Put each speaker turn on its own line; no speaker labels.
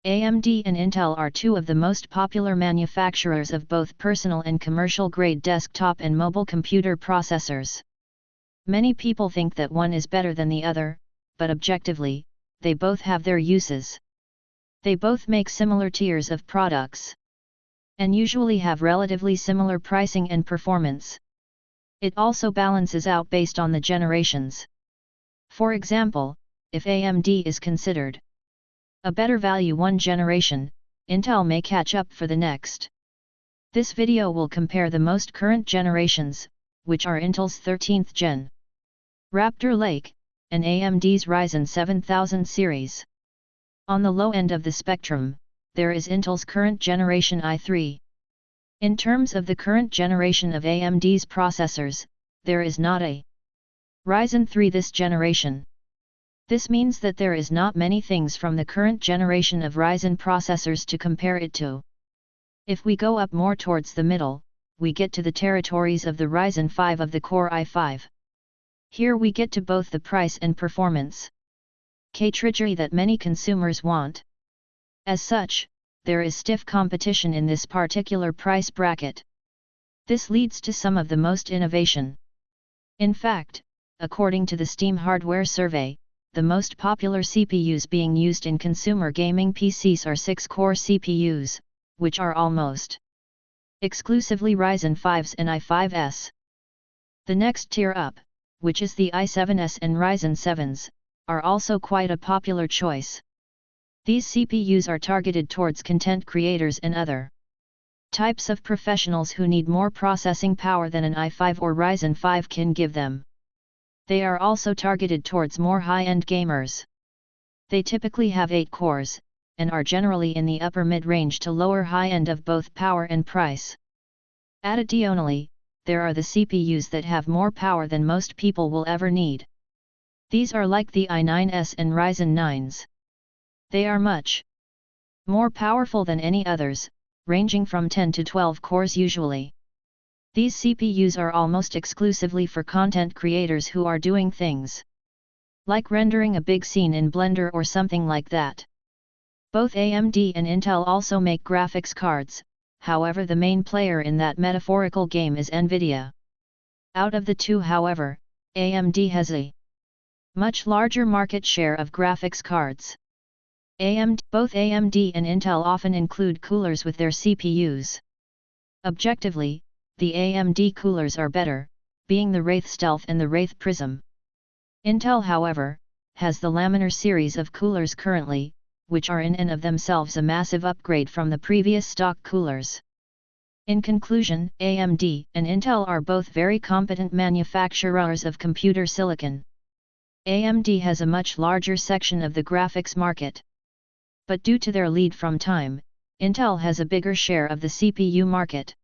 AMD and Intel are two of the most popular manufacturers of both personal and commercial-grade desktop and mobile computer processors. Many people think that one is better than the other, but objectively, they both have their uses. They both make similar tiers of products, and usually have relatively similar pricing and performance. It also balances out based on the generations. For example, if AMD is considered a better value one generation, Intel may catch up for the next. This video will compare the most current generations, which are Intel's 13th Gen Raptor Lake, and AMD's Ryzen 7000 series. On the low end of the spectrum, there is Intel's current generation i3. In terms of the current generation of AMD's processors, there is not a Ryzen 3 this generation. This means that there is not many things from the current generation of Ryzen processors to compare it to. If we go up more towards the middle, we get to the territories of the Ryzen 5 of the Core i5. Here we get to both the price and performance category that many consumers want. As such, there is stiff competition in this particular price bracket. This leads to some of the most innovation. In fact, according to the Steam Hardware Survey, the most popular CPUs being used in consumer gaming PCs are 6-core CPUs, which are almost exclusively Ryzen 5s and i5s. The next tier up, which is the i7s and Ryzen 7s, are also quite a popular choice. These CPUs are targeted towards content creators and other types of professionals who need more processing power than an i5 or Ryzen 5 can give them. They are also targeted towards more high-end gamers. They typically have 8 cores, and are generally in the upper mid-range to lower high-end of both power and price. Additionally, there are the CPUs that have more power than most people will ever need. These are like the i9s and Ryzen 9s. They are much more powerful than any others, ranging from 10 to 12 cores usually. These CPUs are almost exclusively for content creators who are doing things like rendering a big scene in Blender or something like that. Both AMD and Intel also make graphics cards, however the main player in that metaphorical game is Nvidia. Out of the two, however, AMD has a much larger market share of graphics cards. Both AMD and Intel often include coolers with their CPUs. Objectively, the AMD coolers are better, being the Wraith Stealth and the Wraith Prism. Intel, however, has the Laminar series of coolers currently, which are in and of themselves a massive upgrade from the previous stock coolers. In conclusion, AMD and Intel are both very competent manufacturers of computer silicon. AMD has a much larger section of the graphics market. But due to their lead from time, Intel has a bigger share of the CPU market.